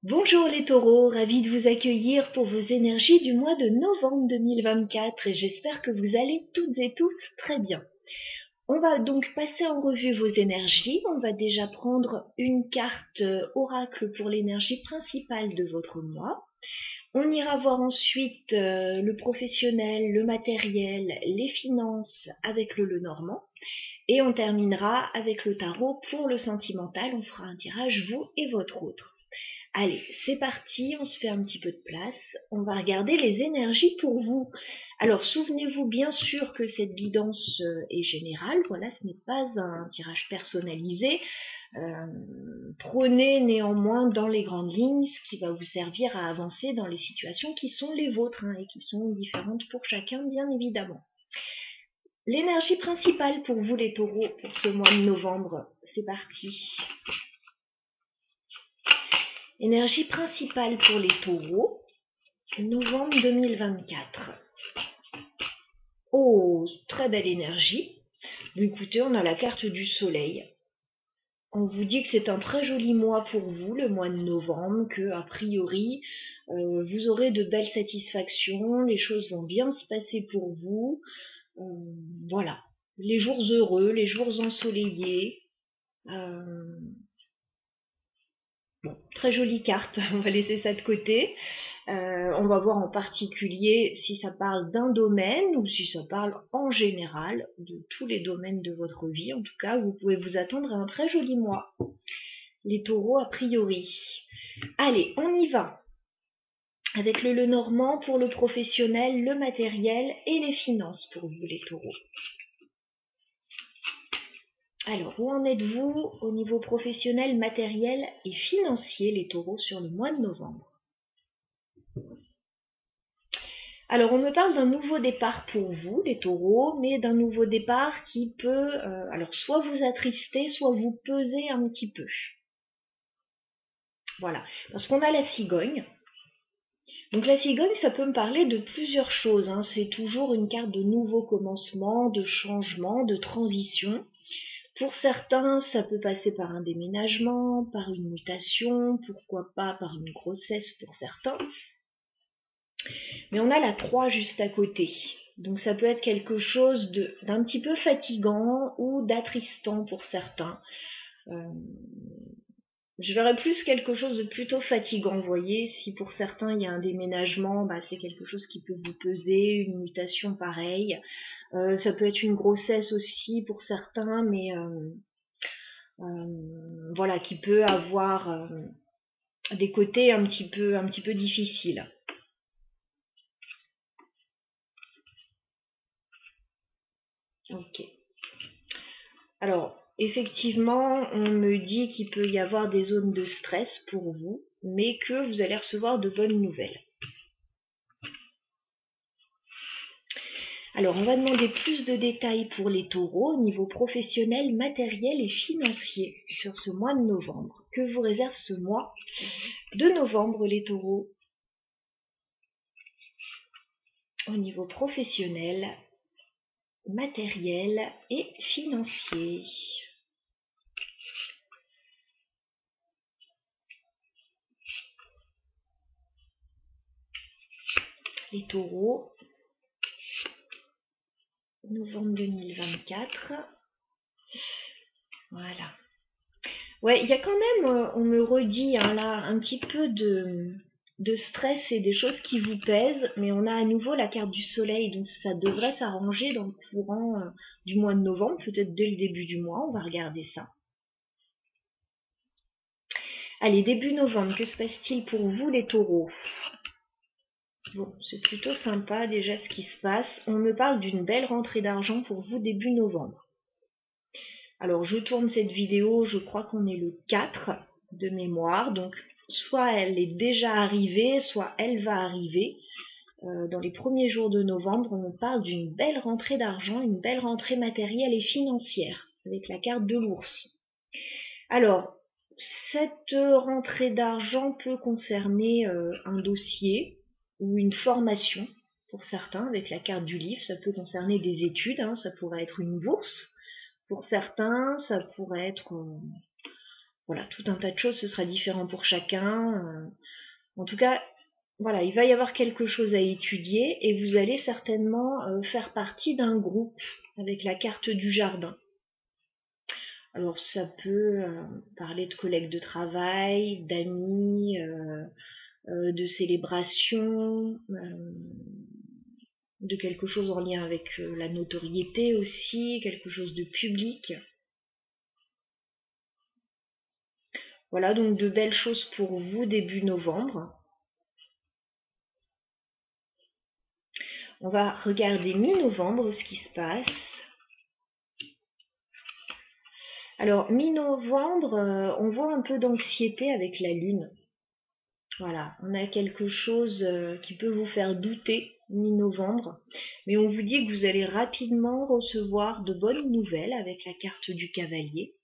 Bonjour les taureaux, ravi de vous accueillir pour vos énergies du mois de novembre 2024 et j'espère que vous allez toutes et tous très bien. On va donc passer en revue vos énergies. On va déjà prendre une carte oracle pour l'énergie principale de votre mois. On ira voir ensuite le professionnel, le matériel, les finances avec le Lenormand. Et on terminera avec le tarot pour le sentimental. On fera un tirage vous et votre autre. Allez, c'est parti, on se fait un petit peu de place. On va regarder les énergies pour vous. Alors, souvenez-vous bien sûr que cette guidance est générale. Voilà, ce n'est pas un tirage personnalisé. Prenez néanmoins dans les grandes lignes ce qui va vous servir à avancer dans les situations qui sont les vôtres et qui sont différentes pour chacun, bien évidemment. L'énergie principale pour vous les taureaux pour ce mois de novembre, c'est parti. Énergie principale pour les taureaux, novembre 2024. Oh, très belle énergie. Écoutez, on a la carte du soleil. On vous dit que c'est un très joli mois pour vous, le mois de novembre, que a priori, vous aurez de belles satisfactions, les choses vont bien se passer pour vous. Voilà, les jours heureux, les jours ensoleillés. Bon, très jolie carte, on va laisser ça de côté. On va voir en particulier si ça parle d'un domaine ou si ça parle en général de tous les domaines de votre vie. En tout cas, vous pouvez vous attendre à un très joli mois. Les taureaux a priori. Allez, on y va. Avec le Lenormand pour le professionnel, le matériel et les finances pour vous les taureaux. Alors, où en êtes-vous au niveau professionnel, matériel et financier, les taureaux, sur le mois de novembre? Alors, on me parle d'un nouveau départ pour vous, les taureaux, mais d'un nouveau départ qui peut, alors, soit vous attrister, soit vous peser un petit peu. Voilà, parce qu'on a la cigogne. Donc la cigogne, ça peut me parler de plusieurs choses. C'est toujours une carte de nouveau commencement, de changement, de transition. Pour certains, ça peut passer par un déménagement, par une mutation, pourquoi pas par une grossesse pour certains. Mais on a la 3 juste à côté. Donc ça peut être quelque chose d'un petit peu fatigant ou d'attristant pour certains. Je verrais plus quelque chose de plutôt fatigant, vous voyez. Si pour certains il y a un déménagement, c'est quelque chose qui peut vous peser, une mutation pareille. Ça peut être une grossesse aussi pour certains, mais voilà, qui peut avoir des côtés un petit peu difficiles. Ok. Alors, effectivement, on me dit qu'il peut y avoir des zones de stress pour vous, mais que vous allez recevoir de bonnes nouvelles. Alors, on va demander plus de détails pour les taureaux au niveau professionnel, matériel et financier sur ce mois de novembre. Que vous réserve ce mois de novembre, les taureaux, au niveau professionnel, matériel et financier? Les taureaux, novembre 2024. Voilà. Ouais, il y a quand même, on me redit là, un petit peu de stress et des choses qui vous pèsent, mais on a à nouveau la carte du soleil, donc ça devrait s'arranger dans le courant du mois de novembre, peut-être dès le début du mois, on va regarder ça. Allez, début novembre, que se passe-t-il pour vous les taureaux? Bon, c'est plutôt sympa déjà ce qui se passe. On me parle d'une belle rentrée d'argent pour vous début novembre. Alors je tourne cette vidéo, je crois qu'on est le 4 de mémoire, donc soit elle est déjà arrivée, soit elle va arriver. Dans les premiers jours de novembre, on me parle d'une belle rentrée d'argent, une belle rentrée matérielle et financière, avec la carte de l'ours. Alors, cette rentrée d'argent peut concerner un dossier ou une formation pour certains, avec la carte du livre. Ça peut concerner des études, ça pourrait être une bourse. Pour certains, ça pourrait être voilà, tout un tas de choses, ce sera différent pour chacun. En tout cas, voilà, il va y avoir quelque chose à étudier et vous allez certainement faire partie d'un groupe avec la carte du jardin. Alors ça peut parler de collègues de travail, d'amis, de célébrations, de quelque chose en lien avec la notoriété aussi, quelque chose de public. Voilà, donc de belles choses pour vous début novembre. On va regarder mi-novembre ce qui se passe. Alors, mi-novembre, on voit un peu d'anxiété avec la lune. Voilà, on a quelque chose qui peut vous faire douter mi-novembre, mais on vous dit que vous allez rapidement recevoir de bonnes nouvelles avec la carte du cavalier.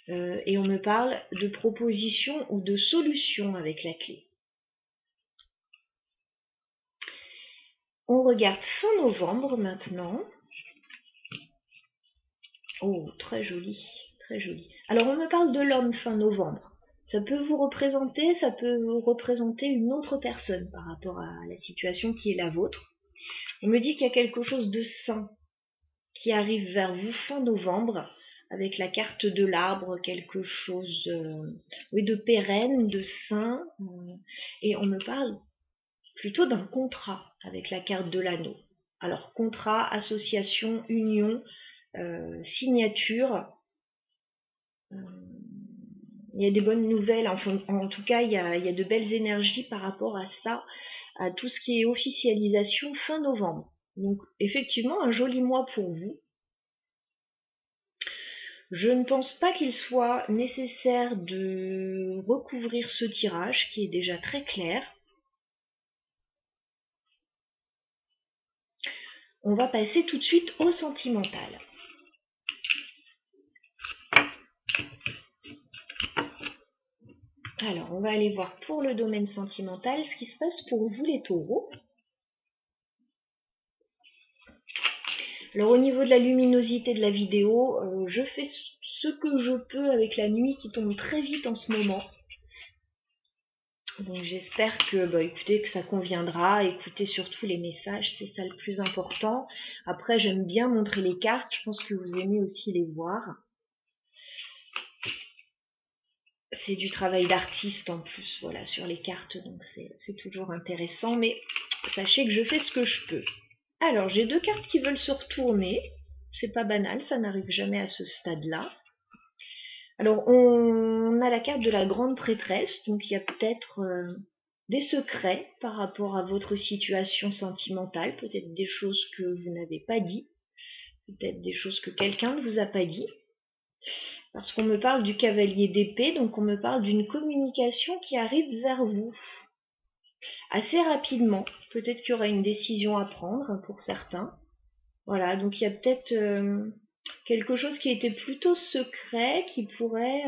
Et on me parle de propositions ou de solutions avec la clé. On regarde fin novembre maintenant. Oh, très joli, très joli. Alors on me parle de l'homme fin novembre. Ça peut vous représenter une autre personne par rapport à la situation qui est la vôtre. On me dit qu'il y a quelque chose de sain qui arrive vers vous fin novembre, avec la carte de l'arbre, quelque chose oui, de pérenne, de sain. Et on me parle plutôt d'un contrat avec la carte de l'anneau. Alors contrat, association, union, signature. Il y a des bonnes nouvelles, enfin, en tout cas il y a de belles énergies par rapport à ça, à tout ce qui est officialisation fin novembre. Donc effectivement un joli mois pour vous. Je ne pense pas qu'il soit nécessaire de recouvrir ce tirage qui est déjà très clair. On va passer tout de suite au sentimental. Alors, on va aller voir pour le domaine sentimental ce qui se passe pour vous les taureaux. Alors, au niveau de la luminosité de la vidéo, je fais ce que je peux avec la nuit qui tombe très vite en ce moment. Donc, j'espère que, écoutez, que ça conviendra. Écoutez surtout les messages, c'est ça le plus important. Après, j'aime bien montrer les cartes. Je pense que vous aimez aussi les voir. C'est du travail d'artiste en plus, voilà, sur les cartes, donc c'est toujours intéressant, mais sachez que je fais ce que je peux. Alors, j'ai deux cartes qui veulent se retourner, c'est pas banal, ça n'arrive jamais à ce stade-là. Alors, on a la carte de la grande prêtresse, donc il y a peut-être des secrets par rapport à votre situation sentimentale, peut-être des choses que vous n'avez pas dit, peut-être des choses que quelqu'un ne vous a pas dit. Parce qu'on me parle du cavalier d'épée, donc on me parle d'une communication qui arrive vers vous assez rapidement. Peut-être qu'il y aura une décision à prendre pour certains. Voilà, donc il y a peut-être quelque chose qui était plutôt secret, qui pourrait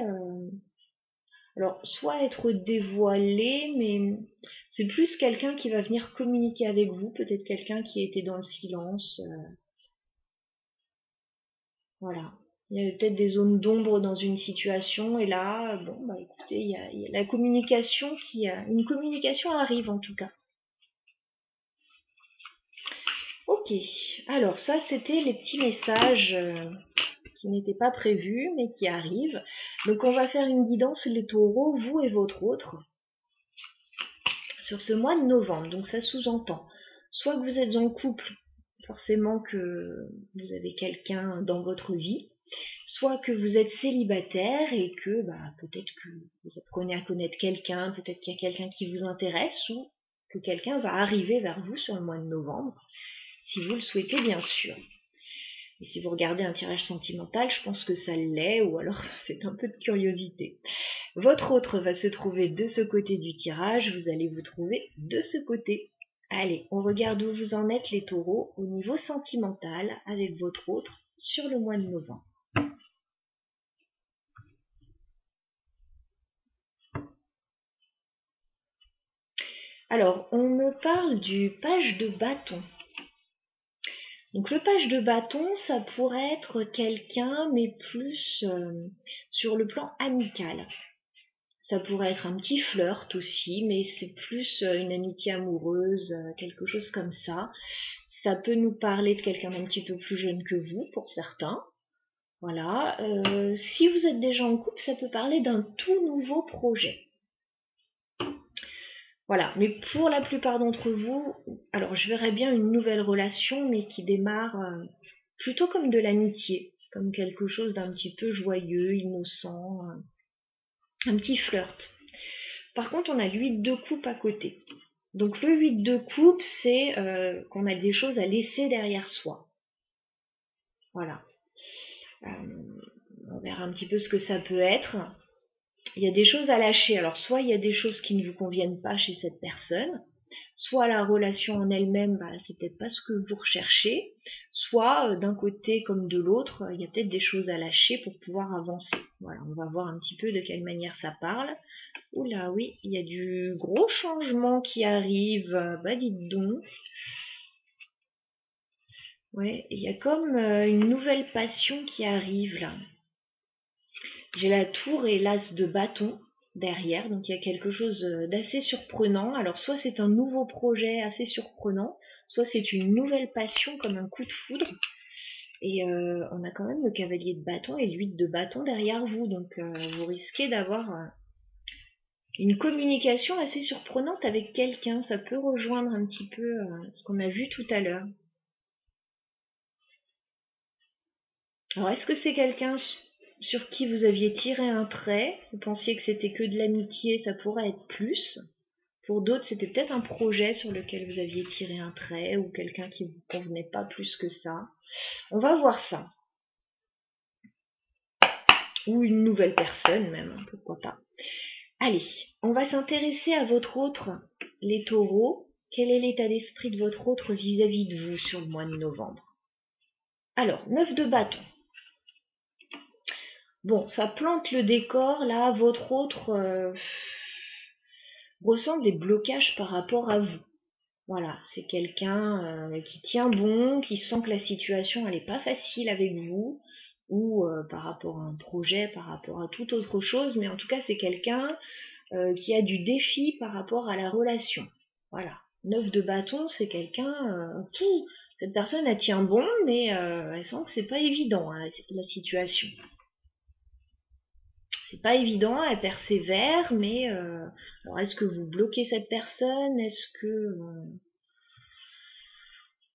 alors soit être dévoilé, mais c'est plus quelqu'un qui va venir communiquer avec vous, peut-être quelqu'un qui était dans le silence. Voilà. Il y a peut-être des zones d'ombre dans une situation et là, écoutez, il y a la communication une communication arrive en tout cas. Ok, alors ça c'était les petits messages qui n'étaient pas prévus mais qui arrivent. Donc on va faire une guidance les taureaux, vous et votre autre, sur ce mois de novembre. Donc ça sous-entend soit que vous êtes en couple, forcément que vous avez quelqu'un dans votre vie, soit que vous êtes célibataire et que peut-être que vous apprenez à connaître quelqu'un, peut-être qu'il y a quelqu'un qui vous intéresse ou que quelqu'un va arriver vers vous sur le mois de novembre, si vous le souhaitez bien sûr. Et si vous regardez un tirage sentimental, je pense que ça l'est, ou alors c'est un peu de curiosité. Votre autre va se trouver de ce côté du tirage, vous allez vous trouver de ce côté. Allez, on regarde où vous en êtes les taureaux au niveau sentimental avec votre autre sur le mois de novembre. Alors, on me parle du page de bâton. Donc le page de bâton, ça pourrait être quelqu'un, mais plus sur le plan amical. Ça pourrait être un petit flirt aussi, mais c'est plus une amitié amoureuse, quelque chose comme ça. Ça peut nous parler de quelqu'un d'un petit peu plus jeune que vous, pour certains. Voilà. Si vous êtes déjà en couple, ça peut parler d'un tout nouveau projet. Voilà. Mais pour la plupart d'entre vous, alors je verrais bien une nouvelle relation, mais qui démarre plutôt comme de l'amitié, comme quelque chose d'un petit peu joyeux, innocent, un petit flirt. Par contre, on a le 8 de coupe à côté. Donc le 8 de coupe, c'est qu'on a des choses à laisser derrière soi. Voilà. On verra un petit peu ce que ça peut être. Il y a des choses à lâcher. Alors soit il y a des choses qui ne vous conviennent pas chez cette personne, soit la relation en elle-même, c'est peut-être pas ce que vous recherchez, soit d'un côté comme de l'autre, il y a peut-être des choses à lâcher pour pouvoir avancer. Voilà, on va voir un petit peu de quelle manière ça parle. Oula, oui, il y a du gros changement qui arrive, dites donc. Ouais, il y a comme une nouvelle passion qui arrive là. J'ai la tour et l'as de bâton derrière, donc il y a quelque chose d'assez surprenant. Alors soit c'est un nouveau projet assez surprenant, soit c'est une nouvelle passion comme un coup de foudre. Et on a quand même le cavalier de bâton et l'huile de bâton derrière vous, donc vous risquez d'avoir une communication assez surprenante avec quelqu'un. Ça peut rejoindre un petit peu ce qu'on a vu tout à l'heure. Alors est-ce que c'est quelqu'un sur qui vous aviez tiré un trait, vous pensiez que c'était que de l'amitié, ça pourrait être plus. Pour d'autres, c'était peut-être un projet sur lequel vous aviez tiré un trait ou quelqu'un qui vous convenait pas plus que ça. On va voir ça. Ou une nouvelle personne même, pourquoi pas. Allez, on va s'intéresser à votre autre, les taureaux. Quel est l'état d'esprit de votre autre vis-à-vis de vous sur le mois de novembre? Alors, 9 de bâton. Bon, ça plante le décor, là, votre autre ressent des blocages par rapport à vous. Voilà, c'est quelqu'un qui tient bon, qui sent que la situation elle est pas facile avec vous, ou par rapport à un projet, par rapport à toute autre chose, mais en tout cas c'est quelqu'un qui a du défi par rapport à la relation. Voilà, 9 de bâton, c'est quelqu'un cette personne elle tient bon, mais elle sent que c'est pas évident hein, la situation. C'est pas évident, elle persévère, mais alors est-ce que vous bloquez cette personne? Est-ce que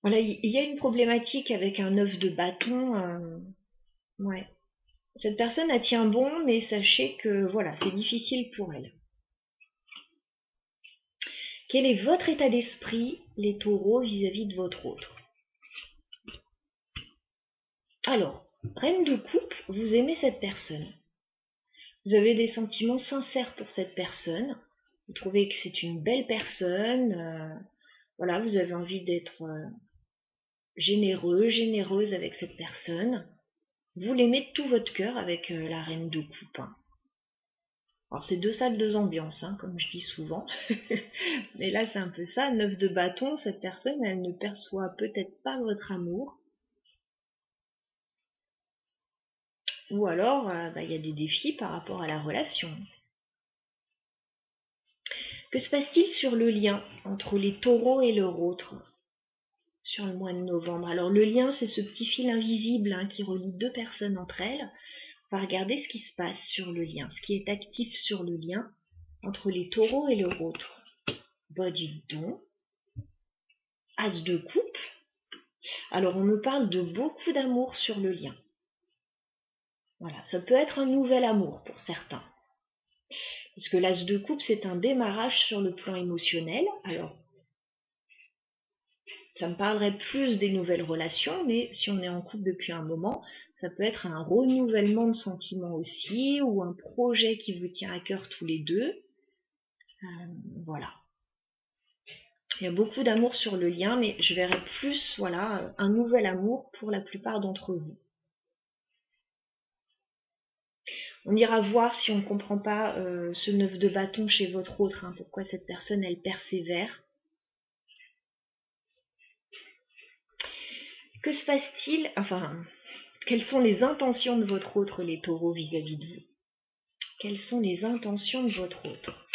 voilà, il y a une problématique avec un œuf de bâton. Ouais. Cette personne, elle tient bon, mais sachez que voilà, c'est difficile pour elle. Quel est votre état d'esprit, les taureaux, vis-à-vis de votre autre? Alors, reine de coupe, vous aimez cette personne. Vous avez des sentiments sincères pour cette personne. Vous trouvez que c'est une belle personne. Voilà, vous avez envie d'être généreux, généreuse avec cette personne. Vous l'aimez de tout votre cœur avec la reine de coupe. Hein. Alors c'est deux salles, deux ambiances, hein, comme je dis souvent. Mais là c'est un peu ça, 9 de bâton, cette personne elle ne perçoit peut-être pas votre amour. Ou alors il y a des défis par rapport à la relation. Que se passe-t-il sur le lien entre les taureaux et leur autre sur le mois de novembre? Alors le lien c'est ce petit fil invisible hein, qui relie deux personnes entre elles. On va regarder ce qui se passe sur le lien, ce qui est actif sur le lien entre les taureaux et leur autre. Dites donc. As de coupe. Alors on me parle de beaucoup d'amour sur le lien. Voilà, ça peut être un nouvel amour pour certains. Parce que l'as de coupe, c'est un démarrage sur le plan émotionnel. Alors, ça me parlerait plus des nouvelles relations, mais si on est en couple depuis un moment, ça peut être un renouvellement de sentiments aussi, ou un projet qui vous tient à cœur tous les deux. Voilà. Il y a beaucoup d'amour sur le lien, mais je verrais plus, voilà, un nouvel amour pour la plupart d'entre vous. On ira voir si on ne comprend pas ce 9 de bâton chez votre autre, hein, pourquoi cette personne elle persévère. Que se passe-t-il? Enfin, quelles sont les intentions de votre autre, les taureaux, vis-à-vis de vous? Quelles sont les intentions de votre autre?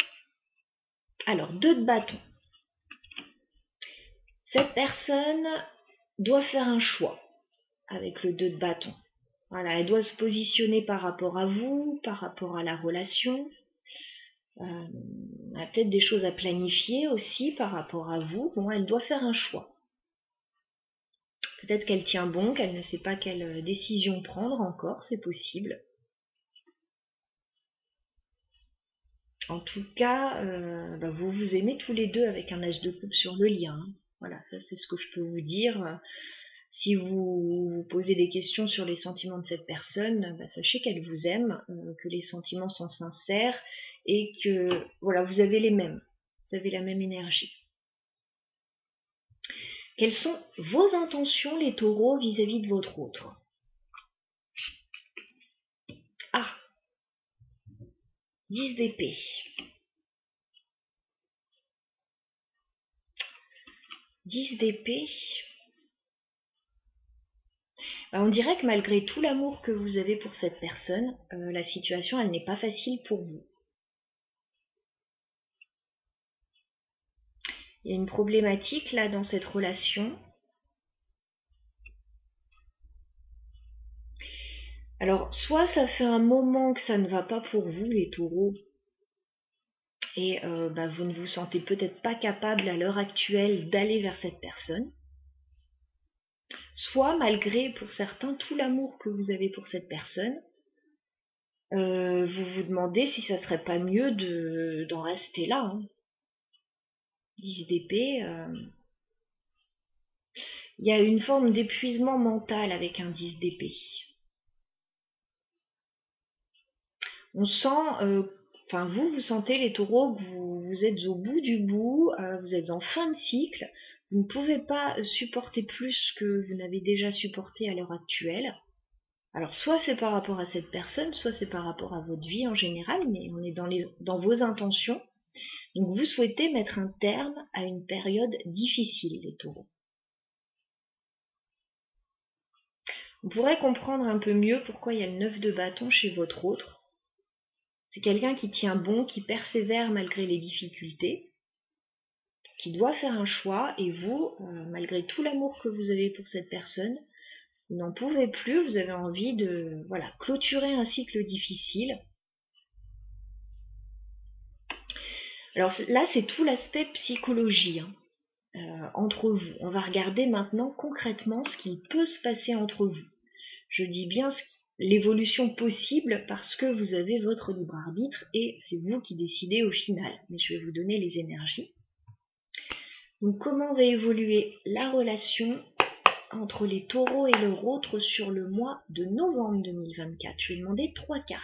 Alors, 2 de bâton. Cette personne doit faire un choix avec le 2 de bâton. Voilà, elle doit se positionner par rapport à vous, par rapport à la relation. Elle a peut-être des choses à planifier aussi par rapport à vous. Bon, elle doit faire un choix. Peut-être qu'elle tient bon, qu'elle ne sait pas quelle décision prendre encore, c'est possible. En tout cas, vous vous aimez tous les deux avec un as de coupe sur le lien. Voilà, ça c'est ce que je peux vous dire. Si vous vous posez des questions sur les sentiments de cette personne, sachez qu'elle vous aime, que les sentiments sont sincères et que voilà, vous avez les mêmes. Vous avez la même énergie. Quelles sont vos intentions, les taureaux, vis-à-vis de votre autre? Ah, 10 d'épée. 10 d'épée. On dirait que malgré tout l'amour que vous avez pour cette personne, la situation, elle n'est pas facile pour vous. Il y a une problématique là dans cette relation. Alors, soit ça fait un moment que ça ne va pas pour vous, les taureaux, et vous ne vous sentez peut-être pas capable à l'heure actuelle d'aller vers cette personne. Soit, malgré pour certains tout l'amour que vous avez pour cette personne, vous vous demandez si ça serait pas mieux d'en rester là. 10 d'épée, il y a une forme d'épuisement mental avec un 10 d'épée. On sent, vous sentez les taureaux que vous êtes au bout du bout, vous êtes en fin de cycle, vous ne pouvez pas supporter plus que vous n'avez déjà supporté à l'heure actuelle. Alors soit c'est par rapport à cette personne, soit c'est par rapport à votre vie en général, mais on est dans vos intentions. Donc vous souhaitez mettre un terme à une période difficile, les taureaux. On pourrait comprendre un peu mieux pourquoi il y a le 9 de bâton chez votre autre. C'est quelqu'un qui tient bon, qui persévère malgré les difficultés, qui doit faire un choix, et vous, malgré tout l'amour que vous avez pour cette personne, vous n'en pouvez plus, vous avez envie de clôturer un cycle difficile. Alors là, c'est tout l'aspect psychologie entre vous. On va regarder maintenant concrètement ce qui peut se passer entre vous. Je dis bien l'évolution possible parce que vous avez votre libre arbitre et c'est vous qui décidez au final. Mais je vais vous donner les énergies. Donc comment va évoluer la relation entre les taureaux et leur autre sur le mois de novembre 2024? Je vais demander 3 cartes.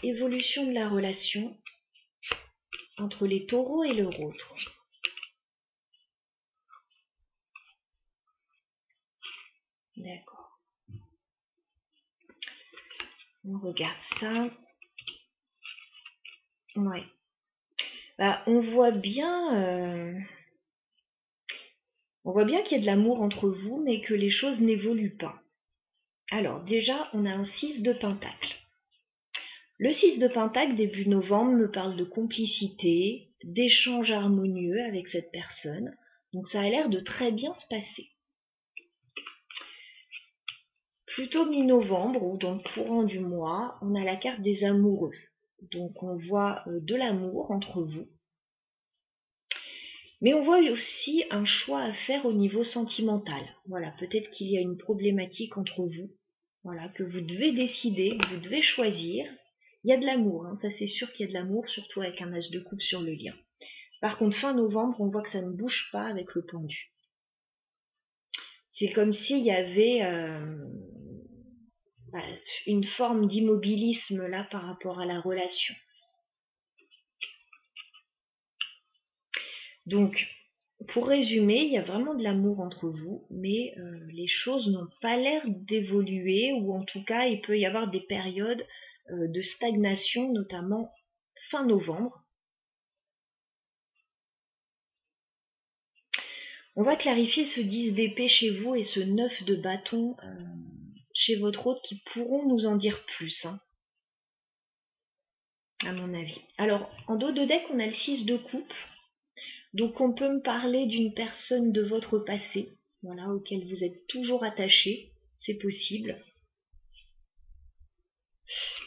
Évolution de la relation entre les taureaux et leur autre. D'accord. On regarde ça. Ouais. On voit bien qu'il y a de l'amour entre vous, mais que les choses n'évoluent pas. Alors déjà, on a un 6 de pentacle. Le 6 de pentacle, début novembre, me parle de complicité, d'échanges harmonieux avec cette personne. Donc ça a l'air de très bien se passer. Plutôt mi-novembre, ou dans le courant du mois, on a la carte des amoureux. Donc on voit de l'amour entre vous. Mais on voit aussi un choix à faire au niveau sentimental. Voilà, peut-être qu'il y a une problématique entre vous. Voilà, que vous devez décider, vous devez choisir. Il y a de l'amour, ça c'est sûr qu'il y a de l'amour, surtout avec un as de coupe sur le lien. Par contre, fin novembre, on voit que ça ne bouge pas avec le pendu. C'est comme s'il y avait une forme d'immobilisme là par rapport à la relation. Donc, pour résumer, il y a vraiment de l'amour entre vous, mais les choses n'ont pas l'air d'évoluer, ou en tout cas, il peut y avoir des périodes de stagnation, notamment fin novembre. On va clarifier ce 10 d'épée chez vous et ce 9 de bâton chez votre hôte qui pourront nous en dire plus, hein, à mon avis. Alors, en dos de deck, on a le 6 de coupe. Donc, on peut me parler d'une personne de votre passé, voilà, auquel vous êtes toujours attaché, c'est possible,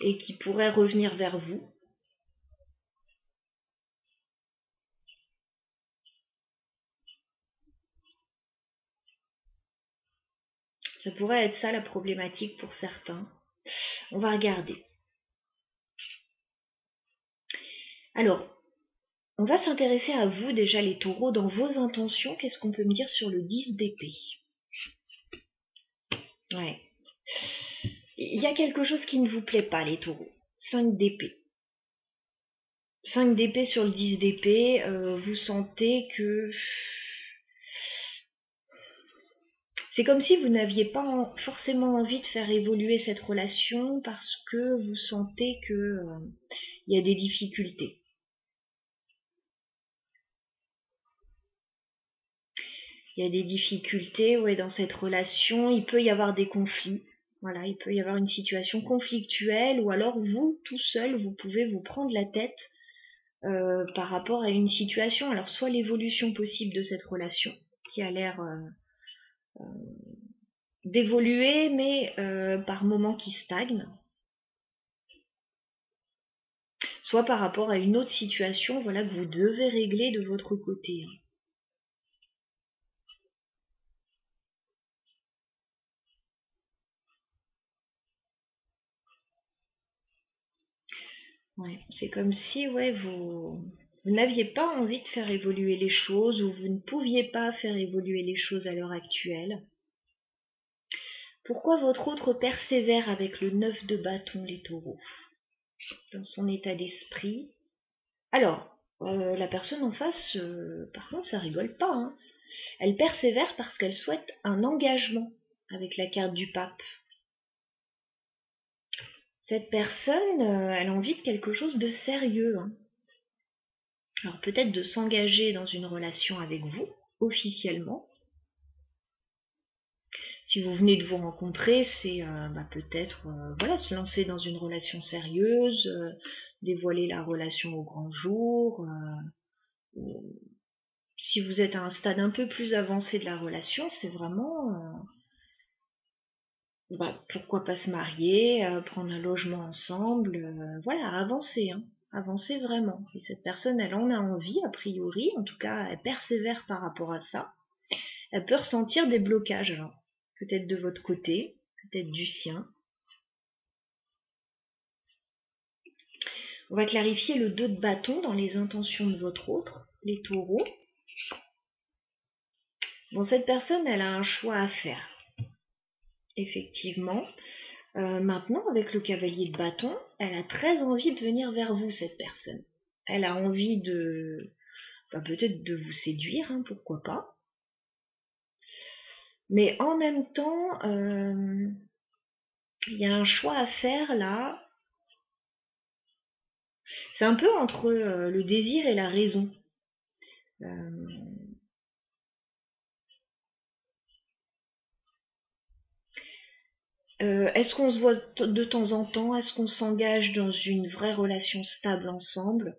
et qui pourrait revenir vers vous. Ça pourrait être ça la problématique pour certains. On va regarder. Alors, on va s'intéresser à vous déjà les taureaux dans vos intentions. Qu'est-ce qu'on peut me dire sur le 10 d'épée? Ouais. Il y a quelque chose qui ne vous plaît pas les taureaux. 5 d'épée. 5 d'épée sur le 10 d'épée, vous sentez que c'est comme si vous n'aviez pas forcément envie de faire évoluer cette relation parce que vous sentez que il y a des difficultés. Il y a des difficultés, ouais, dans cette relation. Il peut y avoir des conflits. Voilà, il peut y avoir une situation conflictuelle ou alors vous, tout seul, vous pouvez vous prendre la tête par rapport à une situation. Alors soit l'évolution possible de cette relation qui a l'air d'évoluer mais par moments qui stagne, soit par rapport à une autre situation, voilà, que vous devez régler de votre côté. Ouais, c'est comme si ouais, vous n'aviez pas envie de faire évoluer les choses ou vous ne pouviez pas faire évoluer les choses à l'heure actuelle. Pourquoi votre autre persévère avec le 9 de bâton, les taureaux, dans son état d'esprit? Alors, la personne en face, par contre, ça rigole pas, hein. Elle persévère parce qu'elle souhaite un engagement avec la carte du pape. Cette personne, elle a envie de quelque chose de sérieux, hein. Alors peut-être de s'engager dans une relation avec vous, officiellement. Si vous venez de vous rencontrer, c'est peut-être voilà, se lancer dans une relation sérieuse, dévoiler la relation au grand jour. Si vous êtes à un stade un peu plus avancé de la relation, c'est vraiment pourquoi pas se marier, prendre un logement ensemble, voilà, avancer, hein, avancer vraiment. Et cette personne, elle en a envie, a priori, en tout cas, elle persévère par rapport à ça. Elle peut ressentir des blocages, alors, peut-être de votre côté, peut-être du sien. On va clarifier le 2 de bâton dans les intentions de votre autre, les taureaux. Bon, cette personne, elle a un choix à faire, effectivement. Maintenant, avec le cavalier de bâton, elle a très envie de venir vers vous, cette personne. Elle a envie de, peut-être de vous séduire, hein, pourquoi pas. Mais en même temps, il y a un choix à faire là. C'est un peu entre le désir et la raison. Est-ce qu'on se voit de temps en temps? Est-ce qu'on s'engage dans une vraie relation stable ensemble?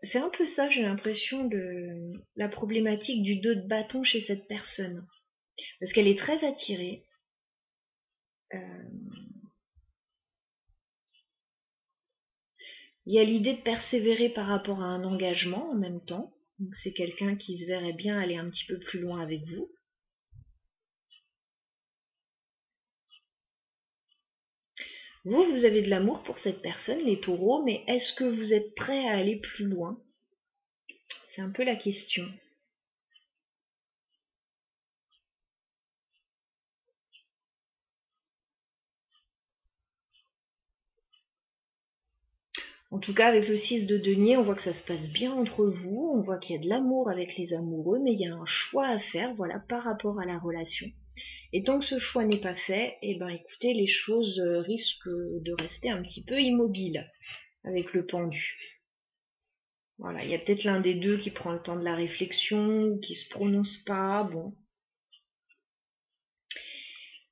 C'est un peu ça, j'ai l'impression, de la problématique du 2 de bâton chez cette personne. Parce qu'elle est très attirée. Il y a l'idée de persévérer par rapport à un engagement en même temps. Donc c'est quelqu'un qui se verrait bien aller un petit peu plus loin avec vous. Vous avez de l'amour pour cette personne, les taureaux, mais est-ce que vous êtes prêt à aller plus loin? C'est un peu la question. En tout cas, avec le 6 de denier, on voit que ça se passe bien entre vous, on voit qu'il y a de l'amour avec les amoureux, mais il y a un choix à faire, voilà, par rapport à la relation. Et tant que ce choix n'est pas fait, eh ben écoutez, les choses risquent de rester un petit peu immobiles avec le pendu. Voilà, il y a peut-être l'un des deux qui prend le temps de la réflexion, ou qui se prononce pas, bon.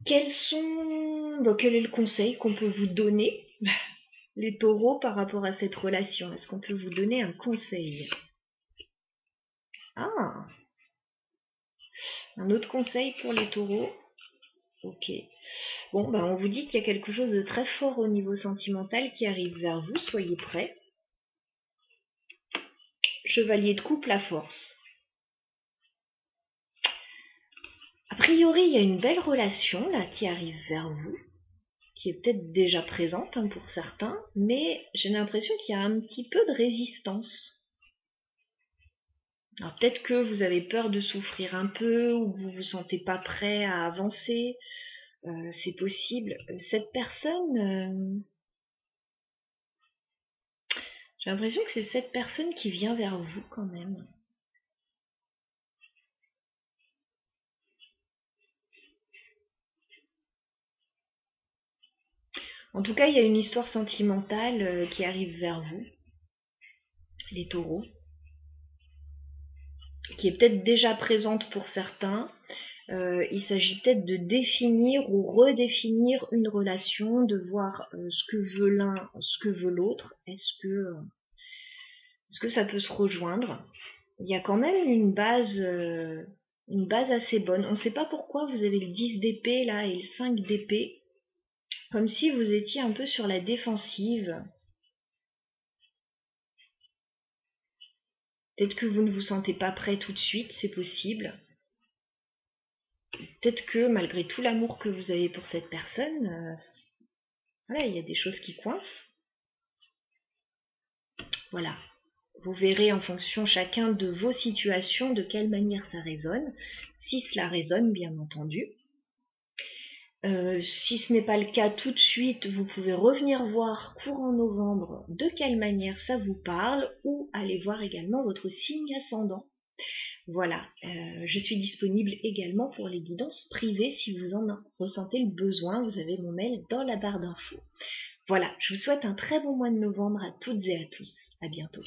Quel est le conseil qu'on peut vous donner, les taureaux, par rapport à cette relation? Est-ce qu'on peut vous donner un conseil? Ah, un autre conseil pour les taureaux? Ok. Bon, on vous dit qu'il y a quelque chose de très fort au niveau sentimental qui arrive vers vous, soyez prêts. Chevalier de coupe, la force. A priori, il y a une belle relation là qui arrive vers vous, qui est peut-être déjà présente pour certains, mais j'ai l'impression qu'il y a un petit peu de résistance. Alors peut-être que vous avez peur de souffrir un peu, ou que vous vous sentez pas prêt à avancer, c'est possible. Cette personne, j'ai l'impression que c'est cette personne qui vient vers vous quand même. En tout cas, il y a une histoire sentimentale qui arrive vers vous, les taureaux, qui est peut-être déjà présente pour certains. Il s'agit peut-être de définir ou redéfinir une relation, de voir ce que veut l'un, ce que veut l'autre. Est-ce que ça peut se rejoindre? Il y a quand même une base assez bonne. On ne sait pas pourquoi vous avez le 10 d'épée là et le 5 d'épée, comme si vous étiez un peu sur la défensive. Peut-être que vous ne vous sentez pas prêt tout de suite, c'est possible. Peut-être que malgré tout l'amour que vous avez pour cette personne, voilà, il y a des choses qui coincent. Voilà. Vous verrez en fonction chacun de vos situations de quelle manière ça résonne, si cela résonne bien entendu. Si ce n'est pas le cas tout de suite, vous pouvez revenir voir courant novembre de quelle manière ça vous parle, ou aller voir également votre signe ascendant. Voilà, je suis disponible également pour les guidances privées si vous en ressentez le besoin. Vous avez mon mail dans la barre d'infos. Voilà, je vous souhaite un très bon mois de novembre à toutes et à tous. À bientôt.